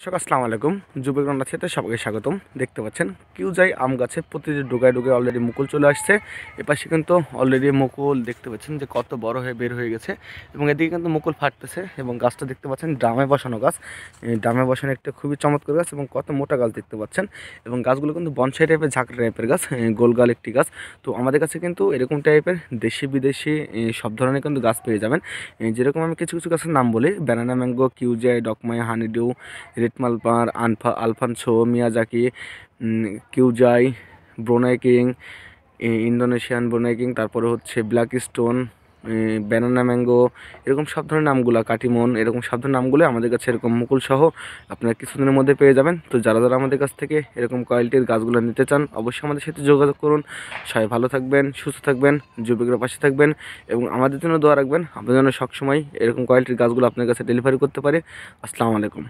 আসসালামু আলাইকুম। যুবক রান্না ছেতে সবাইকে স্বাগতম। দেখতে পাচ্ছেন কিউজাই আম গাছে প্রতিটি ডোগায় ডোগায় অলরেডি মুকুল চলে আসছে। এপাশে কিন্তু অলরেডি মুকুল দেখতে পাচ্ছেন যে কত বড় হয়ে বের হয়ে গেছে এবং এদিকে কিন্তু মুকুল ফাটতেছে এবং গাছটা দেখতে পাচ্ছেন ড্রামে বসানো গাছ। ড্রামে বসানো একটা খুবই চমৎকার গাছ এবং কত মোটা গাছ দেখতে পাচ্ছেন এবং গাছগুলো কিন্তু বনসাই টাইপের ঝাঁকড়া টাইপের গাছ, গোলগাল একটি গাছ। তো আমাদের কাছে কিন্তু এরকম টাইপের দেশি বিদেশি সব ধরনের কিন্তু গাছ পেয়ে যাবেন। যেরকম আমি কিছু কিছু গাছের নাম বলি: ব্যানানা ম্যাঙ্গো, কিউজাই, ডকমাই, honeydew, red Palmer, Alphonso, Miyazaki, কিউজাই, Brunei king, Indonesian Brunei king, তারপরে হচ্ছে ব্ল্যাক স্টোন, ব্যানানা ম্যাঙ্গো, এরকম সব ধরনের নামগুলো, কাটিমন, এরকম সব ধরনের নামগুলো আমাদের কাছে এরকম মুকুল সহ আপনারা কিছুদিনের মধ্যে পেয়ে যাবেন। তো যারা যারা আমাদের কাছ থেকে এরকম কোয়ালিটির গাছগুলো নিতে চান অবশ্যই আমাদের সাথে যোগাযোগ করুন। সবাই ভালো থাকবেন, সুস্থ থাকবেন, যুবকের পাশে থাকবেন এবং আমাদের জন্য দোয়া রাখবেন। আপনাদের জন্য সবসময় এরকম কোয়ালিটির গাছগুলো আপনার কাছে ডেলিভারি করতে পারে। আসসালামু আলাইকুম।